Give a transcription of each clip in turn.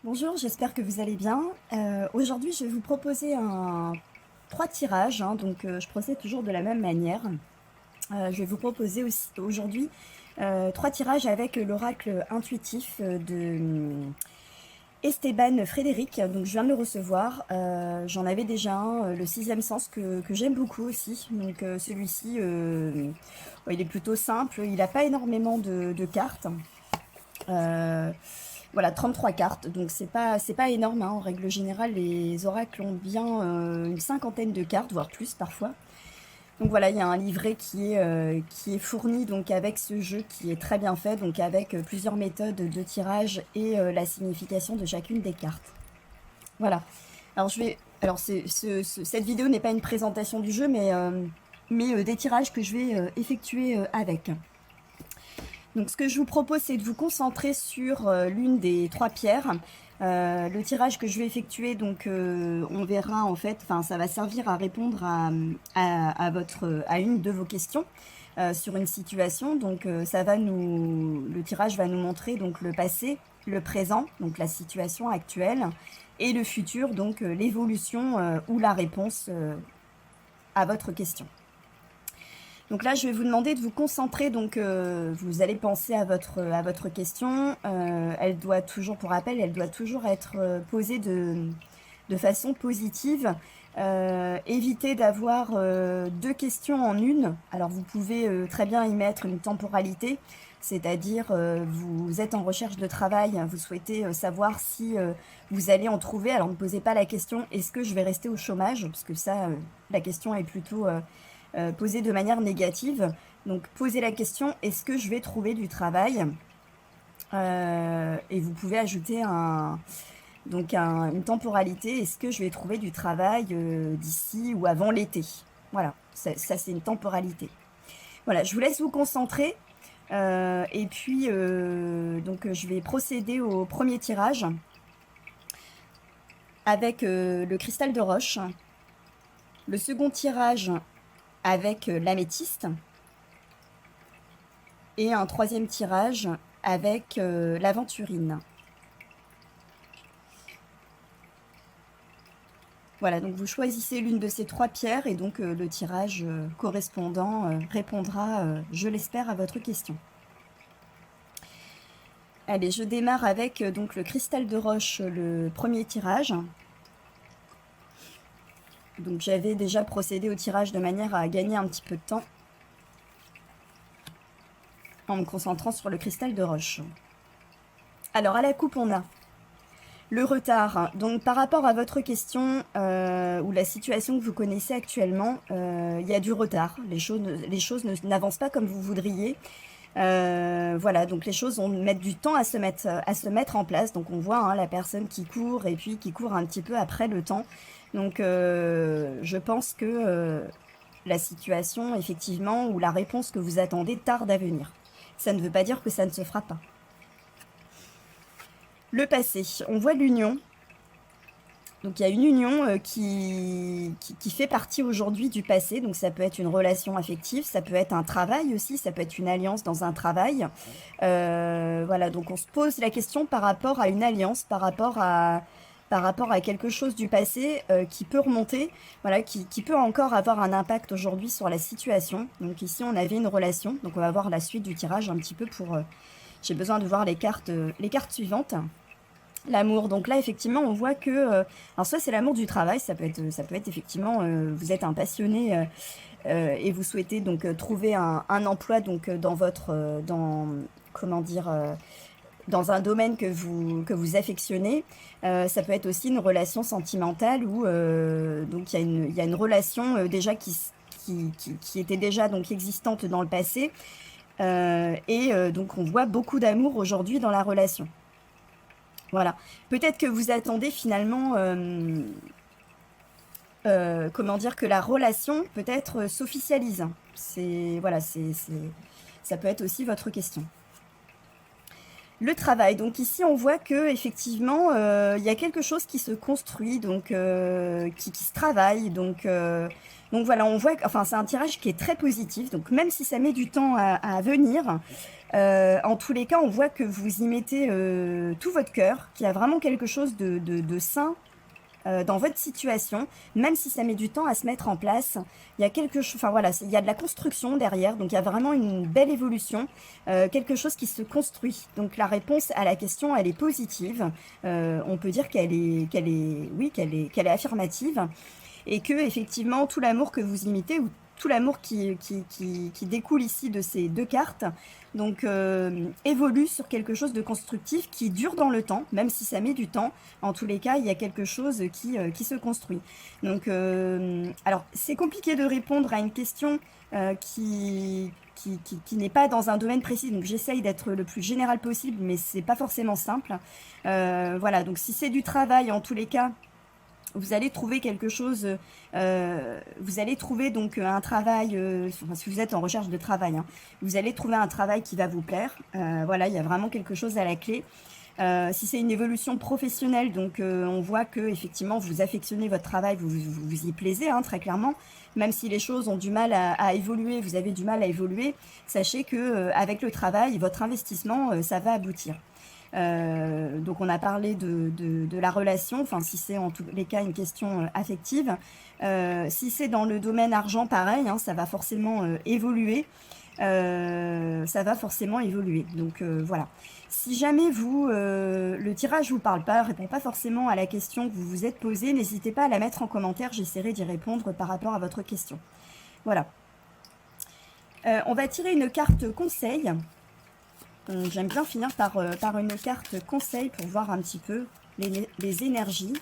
Bonjour, j'espère que vous allez bien. Aujourd'hui, je vais vous proposer trois tirages, hein, donc je procède toujours de la même manière. Je vais vous proposer aussi aujourd'hui trois tirages avec l'oracle intuitif de Esteban Frédéric. Donc je viens de le recevoir. J'en avais déjà un, le sixième sens, que j'aime beaucoup aussi. Donc celui-ci, il est plutôt simple. Il n'a pas énormément de cartes. Voilà, 33 cartes, donc c'est pas énorme, hein. En règle générale, les oracles ont bien une cinquantaine de cartes, voire plus parfois. Donc voilà, il y a un livret qui est fourni donc avec ce jeu qui est très bien fait, donc avec plusieurs méthodes de tirage et la signification de chacune des cartes. Voilà. Alors cette vidéo n'est pas une présentation du jeu, mais des tirages que je vais effectuer avec. Donc ce que je vous propose, c'est de vous concentrer sur l'une des trois pierres. Le tirage que je vais effectuer, donc on verra en fait, ça va servir à répondre à une de vos questions sur une situation. Donc le tirage va nous montrer donc le passé, le présent, donc la situation actuelle, et le futur, donc l'évolution ou la réponse à votre question. Donc là, je vais vous demander de vous concentrer. Donc, vous allez penser à votre question. Elle doit toujours, pour rappel, elle doit toujours être posée de façon positive. Évitez d'avoir deux questions en une. Alors, vous pouvez très bien y mettre une temporalité, c'est-à-dire vous êtes en recherche de travail, vous souhaitez savoir si vous allez en trouver. Alors, ne posez pas la question est-ce que je vais rester au chômage, parce que ça, la question est plutôt posée de manière négative. Donc posez la question est-ce que je vais trouver du travail, et vous pouvez ajouter une temporalité, est-ce que je vais trouver du travail d'ici ou avant l'été. Voilà, ça c'est une temporalité. Voilà, je vous laisse vous concentrer. Et puis donc je vais procéder au premier tirage avec le cristal de roche. Le second tirage avec l'améthyste. Et un troisième tirage avec l'aventurine. Voilà, donc vous choisissez l'une de ces trois pierres et donc le tirage correspondant répondra, je l'espère, à votre question. Allez, je démarre avec donc le cristal de roche, le premier tirage. Donc j'avais déjà procédé au tirage de manière à gagner un petit peu de temps en me concentrant sur le cristal de roche. Alors à la coupe, on a le retard. Donc par rapport à votre question ou la situation que vous connaissez actuellement, il y a du retard. Les choses n'avancent pas comme vous voudriez. Voilà, donc les choses vont mettre du temps à se mettre en place. Donc on voit la personne qui court et puis qui court un petit peu après le temps. Donc je pense que la situation, effectivement, ou la réponse que vous attendez tarde à venir. Ça ne veut pas dire que ça ne se fera pas. Le passé, on voit l'union. Donc il y a une union qui fait partie aujourd'hui du passé. Donc ça peut être une relation affective, ça peut être un travail aussi, ça peut être une alliance dans un travail. Voilà, donc on se pose la question par rapport à une alliance, par rapport à quelque chose du passé qui peut remonter, voilà, qui peut encore avoir un impact aujourd'hui sur la situation. Donc ici on avait une relation, donc on va voir la suite du tirage un petit peu pour... j'ai besoin de voir les cartes suivantes. L'amour, donc là effectivement on voit que, alors soit c'est l'amour du travail, ça peut être effectivement, vous êtes un passionné et vous souhaitez donc trouver un emploi donc dans votre, comment dire, dans un domaine que vous affectionnez. Ça peut être aussi une relation sentimentale où donc il y a une relation déjà qui était déjà donc existante dans le passé, et donc on voit beaucoup d'amour aujourd'hui dans la relation. Voilà. Peut-être que vous attendez finalement, comment dire, que la relation peut-être s'officialise. Voilà, ça peut être aussi votre question. Le travail. Donc ici, on voit que effectivement, il y a quelque chose qui se construit, donc qui se travaille. Donc voilà, on voit. Enfin, c'est un tirage qui est très positif. Donc même si ça met du temps à venir, En tous les cas, on voit que vous y mettez tout votre cœur, qu'il y a vraiment quelque chose de sain dans votre situation, même si ça met du temps à se mettre en place. Il y a quelque chose, enfin voilà, il y a de la construction derrière, donc il y a vraiment une belle évolution, quelque chose qui se construit. Donc la réponse à la question, elle est positive. On peut dire qu'elle est affirmative, et que effectivement tout l'amour que vous imitez, ou tout l'amour qui découle ici de ces deux cartes, donc évolue sur quelque chose de constructif qui dure dans le temps, même si ça met du temps. En tous les cas, il y a quelque chose qui se construit. Donc, alors, c'est compliqué de répondre à une question qui n'est pas dans un domaine précis, donc j'essaye d'être le plus général possible, mais c'est pas forcément simple. Voilà, donc si c'est du travail, en tous les cas, vous allez trouver quelque chose, vous allez trouver donc un travail, enfin, si vous êtes en recherche de travail, hein, vous allez trouver un travail qui va vous plaire. Voilà, il y a vraiment quelque chose à la clé. Si c'est une évolution professionnelle, donc on voit que effectivement vous affectionnez votre travail, vous y plaisez, hein, très clairement. Même si les choses ont du mal à évoluer, vous avez du mal à évoluer, sachez que avec le travail, votre investissement, ça va aboutir. Donc on a parlé de la relation, enfin si c'est en tous les cas une question affective. Si c'est dans le domaine argent, pareil, hein, ça va forcément évoluer. Ça va forcément évoluer. Donc voilà. Si jamais le tirage vous parle pas, répond pas forcément à la question que vous vous êtes posée, n'hésitez pas à la mettre en commentaire, j'essaierai d'y répondre par rapport à votre question. Voilà. On va tirer une carte conseil. J'aime bien finir par une carte conseil pour voir un petit peu les énergies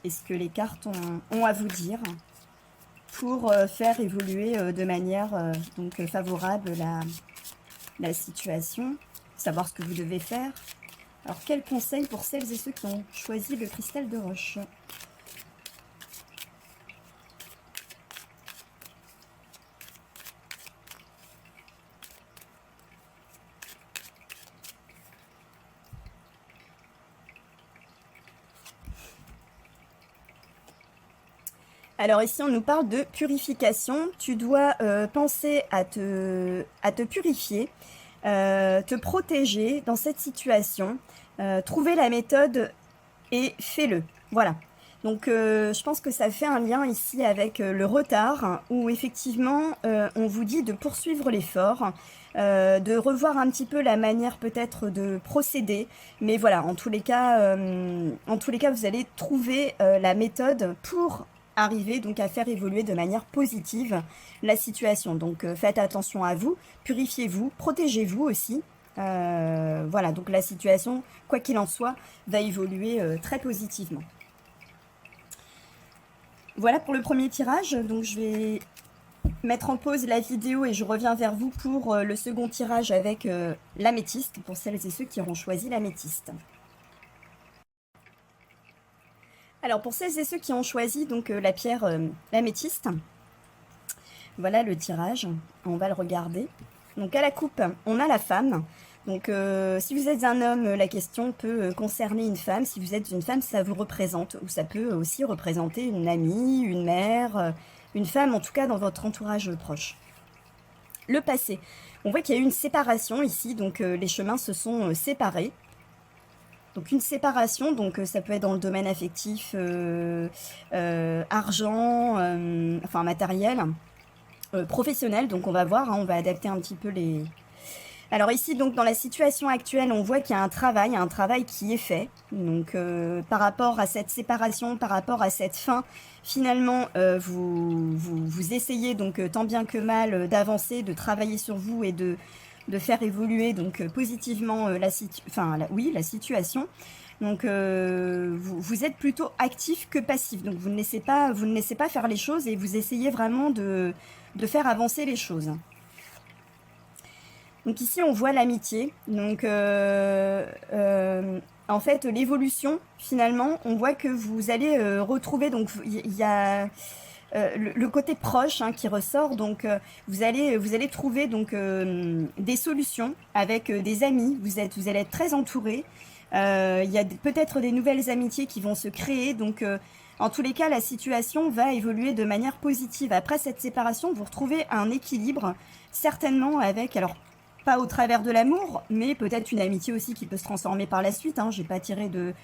et ce que les cartes ont à vous dire pour faire évoluer de manière donc favorable la situation, savoir ce que vous devez faire. Alors, quel conseil pour celles et ceux qui ont choisi le cristal de roche ? Alors ici, on nous parle de purification. Tu dois penser à te purifier, te protéger dans cette situation, trouver la méthode et fais-le. Voilà. Donc je pense que ça fait un lien ici avec le retard, hein, où effectivement on vous dit de poursuivre l'effort, de revoir un petit peu la manière peut-être de procéder. Mais voilà, en tous les cas, vous allez trouver la méthode pour arriver donc à faire évoluer de manière positive la situation. Donc faites attention à vous, purifiez-vous, protégez-vous aussi. Voilà, donc la situation, quoi qu'il en soit, va évoluer très positivement. Voilà pour le premier tirage, donc je vais mettre en pause la vidéo et je reviens vers vous pour le second tirage avec l'améthyste, pour celles et ceux qui auront choisi l'améthyste. Alors pour celles et ceux qui ont choisi donc la pierre l'améthyste, voilà le tirage, on va le regarder. Donc à la coupe, on a la femme. Donc si vous êtes un homme, la question peut concerner une femme. Si vous êtes une femme, ça vous représente. Ou ça peut aussi représenter une amie, une mère, une femme en tout cas dans votre entourage proche. Le passé. On voit qu'il y a eu une séparation ici, donc les chemins se sont séparés. Donc une séparation, donc ça peut être dans le domaine affectif, argent, enfin matériel, professionnel. Donc on va voir, hein, on va adapter un petit peu les... Alors ici, donc dans la situation actuelle, on voit qu'il y a un travail qui est fait. Donc par rapport à cette séparation, par rapport à cette fin, finalement, vous essayez donc tant bien que mal d'avancer, de travailler sur vous et de faire évoluer donc positivement la situation. Donc vous êtes plutôt actif que passif. Donc vous ne laissez pas faire les choses et vous essayez vraiment de faire avancer les choses. Donc ici, on voit l'amitié. Donc, en fait, l'évolution, finalement, on voit que vous allez retrouver, donc il y a le côté proche hein, qui ressort. Donc, vous allez trouver donc des solutions avec des amis. Vous allez être très entourés. Il y a peut-être des nouvelles amitiés qui vont se créer. Donc, en tous les cas, la situation va évoluer de manière positive. Après cette séparation, vous retrouvez un équilibre, certainement avec... Alors, pas au travers de l'amour, mais peut-être une amitié aussi qui peut se transformer par la suite. Hein. Je n'ai pas tiré de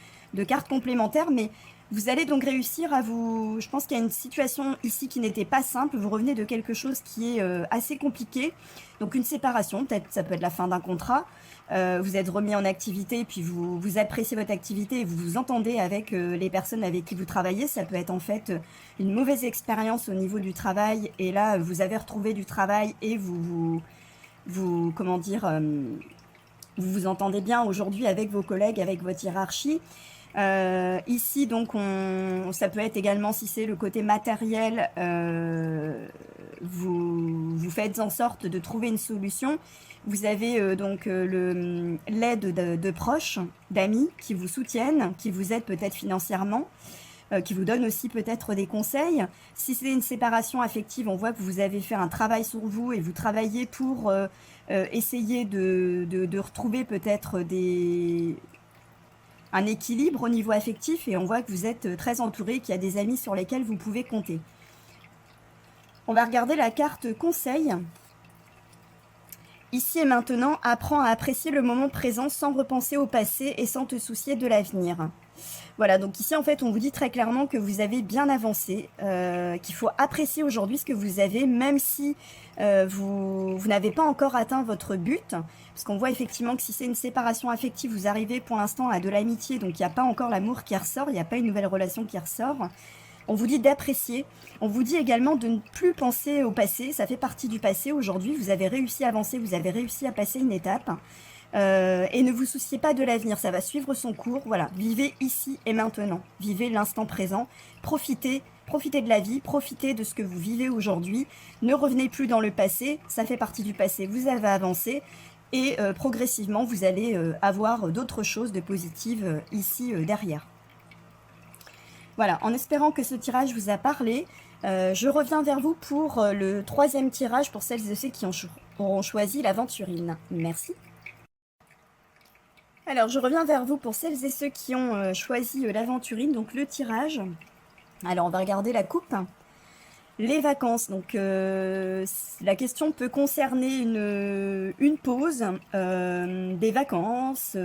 cartes complémentaires, mais vous allez donc réussir à vous... Je pense qu'il y a une situation ici qui n'était pas simple. Vous revenez de quelque chose qui est assez compliqué. Donc une séparation, peut-être ça peut être la fin d'un contrat. Vous êtes remis en activité, puis vous appréciez votre activité et vous vous entendez avec les personnes avec qui vous travaillez. Ça peut être en fait une mauvaise expérience au niveau du travail. Et là, vous avez retrouvé du travail et comment dire, vous vous entendez bien aujourd'hui avec vos collègues, avec votre hiérarchie. Ici, donc, ça peut être également, si c'est le côté matériel, vous faites en sorte de trouver une solution. Vous avez donc l'aide de proches, d'amis qui vous soutiennent, qui vous aident peut-être financièrement, qui vous donnent aussi peut-être des conseils. Si c'est une séparation affective, on voit que vous avez fait un travail sur vous et vous travaillez pour essayer de retrouver peut-être un équilibre au niveau affectif, et on voit que vous êtes très entouré, qu'il y a des amis sur lesquels vous pouvez compter. On va regarder la carte conseil. Ici et maintenant, apprends à apprécier le moment présent sans repenser au passé et sans te soucier de l'avenir. Voilà, donc ici en fait on vous dit très clairement que vous avez bien avancé, qu'il faut apprécier aujourd'hui ce que vous avez, même si vous n'avez pas encore atteint votre but, parce qu'on voit effectivement que si c'est une séparation affective, vous arrivez pour l'instant à de l'amitié, donc il n'y a pas encore l'amour qui ressort, il n'y a pas une nouvelle relation qui ressort. On vous dit d'apprécier, on vous dit également de ne plus penser au passé, ça fait partie du passé. Aujourd'hui vous avez réussi à avancer, vous avez réussi à passer une étape. Et ne vous souciez pas de l'avenir, ça va suivre son cours. Voilà, vivez ici et maintenant, vivez l'instant présent, profitez de la vie, profitez de ce que vous vivez aujourd'hui. Ne revenez plus dans le passé, ça fait partie du passé, vous avez avancé et progressivement vous allez avoir d'autres choses de positives ici derrière. Voilà, en espérant que ce tirage vous a parlé, je reviens vers vous pour le troisième tirage pour celles et ceux qui auront choisi l'aventurine. Merci. Alors, je reviens vers vous pour celles et ceux qui ont choisi l'aventurine, donc le tirage. Alors, on va regarder la coupe. Les vacances, donc la question peut concerner une pause, des vacances,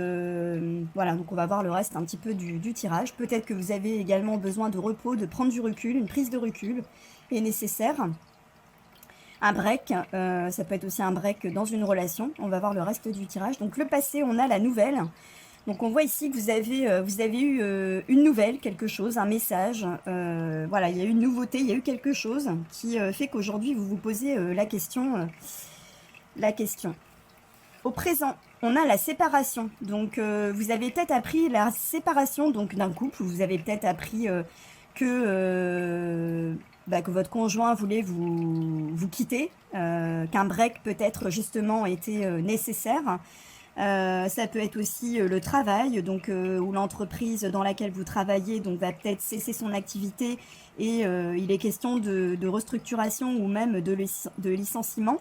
voilà, donc on va voir le reste un petit peu du tirage. Peut-être que vous avez également besoin de repos, de prendre du recul, une prise de recul est nécessaire. Un break, ça peut être aussi un break dans une relation. On va voir le reste du tirage. Donc le passé, on a la nouvelle. Donc on voit ici que vous avez eu une nouvelle, quelque chose, un message. Voilà, il y a eu une nouveauté, il y a eu quelque chose qui fait qu'aujourd'hui vous vous posez la question. Au présent, on a la séparation. Donc vous avez peut-être appris la séparation donc d'un couple. Vous avez peut-être appris que votre conjoint voulait vous quitter, qu'un break peut-être justement était nécessaire. Ça peut être aussi le travail, donc où l'entreprise dans laquelle vous travaillez donc va peut-être cesser son activité et il est question de restructuration ou même de licenciement.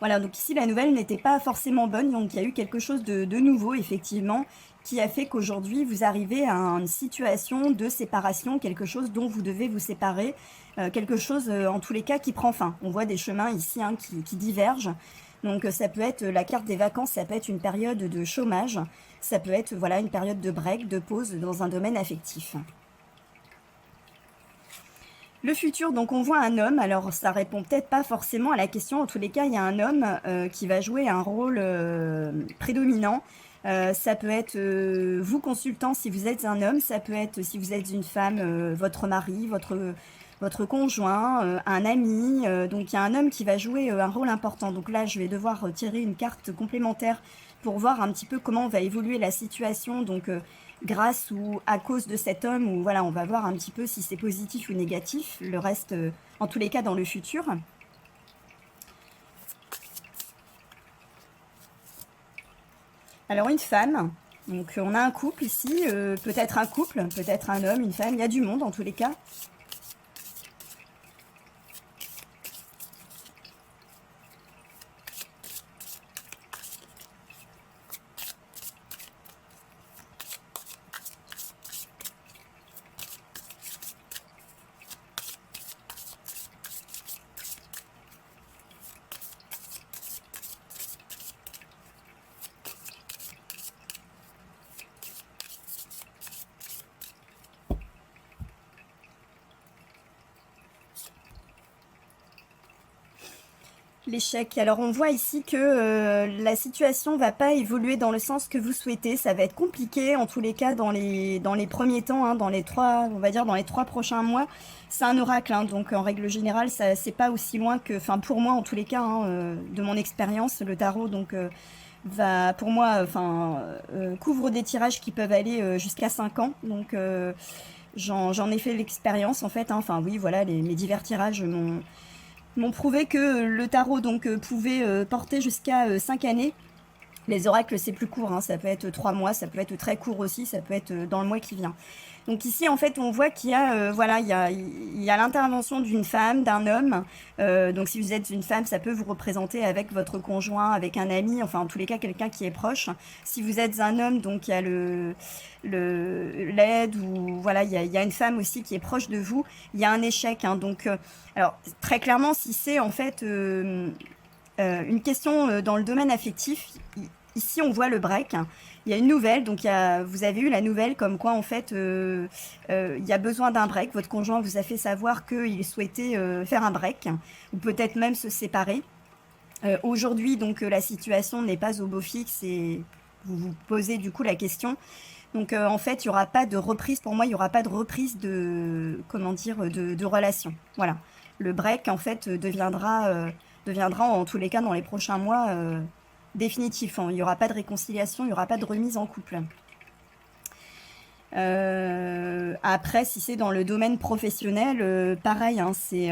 Voilà, donc ici la nouvelle n'était pas forcément bonne, donc il y a eu quelque chose de nouveau effectivement qui a fait qu'aujourd'hui vous arrivez à une situation de séparation, quelque chose dont vous devez vous séparer, quelque chose en tous les cas qui prend fin. On voit des chemins ici qui divergent. Donc ça peut être la carte des vacances, ça peut être une période de chômage, ça peut être voilà une période de break, de pause dans un domaine affectif. Le futur, donc on voit un homme, alors ça répond peut-être pas forcément à la question, en tous les cas il y a un homme qui va jouer un rôle prédominant. Ça peut être vous consultant si vous êtes un homme, ça peut être si vous êtes une femme, votre mari, votre conjoint, un ami. Donc il y a un homme qui va jouer un rôle important. Donc là je vais devoir tirer une carte complémentaire pour voir un petit peu comment va évoluer la situation. Donc grâce ou à cause de cet homme, ou voilà, on va voir un petit peu si c'est positif ou négatif, le reste en tous les cas dans le futur. Alors une femme, donc on a un couple ici, peut-être un couple, peut-être un homme, une femme, il y a du monde en tous les cas. L'échec. Alors on voit ici que la situation va pas évoluer dans le sens que vous souhaitez. Ça va être compliqué en tous les cas dans les premiers temps, hein, dans les 3, on va dire dans les 3 prochains mois. C'est un oracle, hein, donc en règle générale, ça c'est pas aussi loin que, enfin pour moi en tous les cas, hein, de mon expérience, le tarot donc va pour moi, couvre des tirages qui peuvent aller jusqu'à 5 ans. Donc j'en ai fait l'expérience en fait, hein. Enfin oui, voilà, mes divers tirages m'ont prouvé que le tarot donc pouvait porter jusqu'à 5 années. Les oracles, c'est plus court, hein, ça peut être 3 mois, ça peut être très court aussi, ça peut être dans le mois qui vient. Donc ici, en fait, on voit qu'il y a, voilà, il y a l'intervention d'une femme, d'un homme. Donc si vous êtes une femme, ça peut vous représenter avec votre conjoint, avec un ami, enfin en tous les cas, quelqu'un qui est proche. Si vous êtes un homme, donc il y a l'aide, ou voilà, il y a une femme aussi qui est proche de vous. Il y a un échec, hein, donc alors très clairement, si c'est en fait une question dans le domaine affectif, ici on voit le break. Il y a une nouvelle, donc vous avez eu la nouvelle comme quoi en fait il y a besoin d'un break. Votre conjoint vous a fait savoir qu'il souhaitait faire un break, ou peut-être même se séparer. Aujourd'hui, donc la situation n'est pas au beau fixe et vous vous posez du coup la question. Donc en fait, il n'y aura pas de reprise, pour moi, il n'y aura pas de reprise de, comment dire, de relation. Voilà. Le break, en fait, deviendra en tous les cas dans les prochains mois définitif, hein. Il n'y aura pas de réconciliation, il n'y aura pas de remise en couple. Après, si c'est dans le domaine professionnel, pareil, hein, si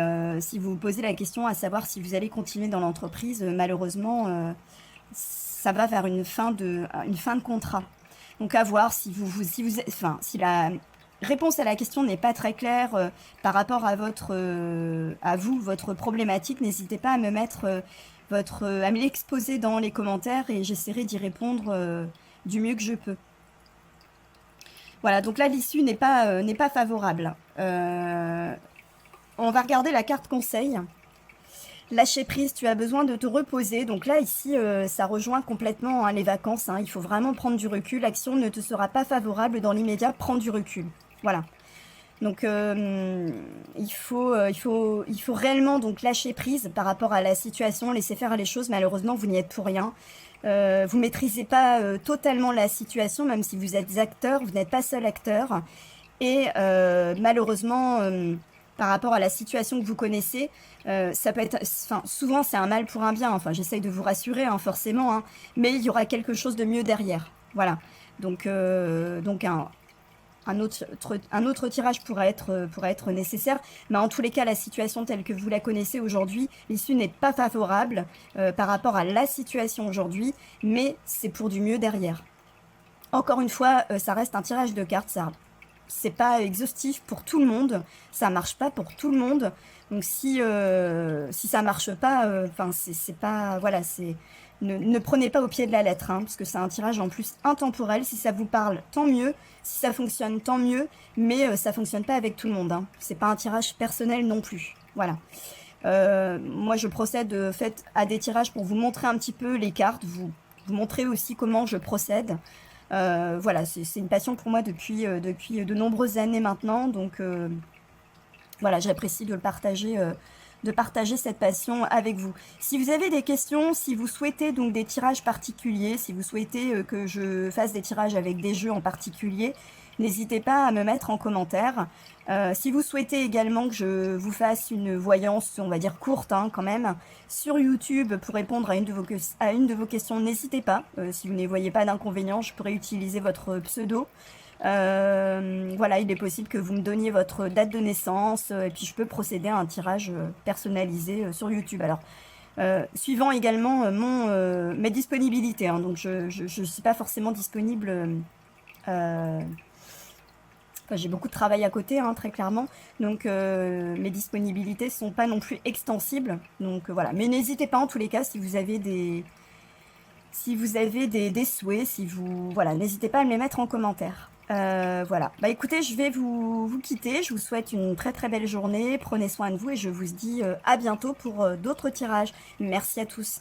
vous vous posez la question à savoir si vous allez continuer dans l'entreprise, malheureusement, ça va vers une fin de contrat. Donc à voir si si la réponse à la question n'est pas très claire par rapport à votre problématique, n'hésitez pas à me mettre à me l'exposer dans les commentaires et j'essaierai d'y répondre du mieux que je peux. Voilà, donc là l'issue n'est pas favorable. On va regarder la carte conseil. Lâcher prise, tu as besoin de te reposer. Donc là, ici, ça rejoint complètement hein, les vacances. Hein. Il faut vraiment prendre du recul. L'action ne te sera pas favorable dans l'immédiat. Prends du recul. Voilà. Donc, il faut réellement donc lâcher prise par rapport à la situation, laisser faire les choses. Malheureusement, vous n'y êtes pour rien. Vous maîtrisez pas totalement la situation, même si vous êtes acteur. Vous n'êtes pas seul acteur. Et malheureusement... par rapport à la situation que vous connaissez, ça peut être, enfin, souvent c'est un mal pour un bien. Enfin, j'essaye de vous rassurer, hein, forcément, hein, mais il y aura quelque chose de mieux derrière. Voilà. Donc un autre tirage pourrait être nécessaire, mais en tous les cas, la situation telle que vous la connaissez aujourd'hui, l'issue n'est pas favorable par rapport à la situation aujourd'hui, mais c'est pour du mieux derrière. Encore une fois, ça reste un tirage de cartes, ça. C'est pas exhaustif pour tout le monde, ça marche pas pour tout le monde. Donc si ça marche pas, enfin c'est pas voilà, c'est ne prenez pas au pied de la lettre, hein, parce que c'est un tirage en plus intemporel. Si ça vous parle, tant mieux. Si ça fonctionne, tant mieux. Mais ça fonctionne pas avec tout le monde. Hein. C'est pas un tirage personnel non plus. Voilà. Moi, je procède à des tirages pour vous montrer un petit peu les cartes, vous montrer aussi comment je procède. Voilà, c'est une passion pour moi depuis de nombreuses années maintenant, donc voilà, j'apprécie de partager cette passion avec vous. Si vous avez des questions, si vous souhaitez donc des tirages particuliers, si vous souhaitez que je fasse des tirages avec des jeux en particulier, n'hésitez pas à me mettre en commentaire. Si vous souhaitez également que je vous fasse une voyance, on va dire courte hein, quand même, sur YouTube pour répondre à une de vos questions, n'hésitez pas. Si vous ne voyez pas d'inconvénient, je pourrais utiliser votre pseudo. Voilà, il est possible que vous me donniez votre date de naissance et puis je peux procéder à un tirage personnalisé sur YouTube. Alors, suivant également mes disponibilités, hein, donc je ne suis pas forcément disponible... j'ai beaucoup de travail à côté, hein, très clairement, donc mes disponibilités sont pas non plus extensibles, donc voilà. Mais n'hésitez pas en tous les cas si vous avez des souhaits, voilà, n'hésitez pas à me les mettre en commentaire. Voilà, bah écoutez, je vais vous quitter, je vous souhaite une très très belle journée, prenez soin de vous et je vous dis à bientôt pour d'autres tirages. Merci à tous.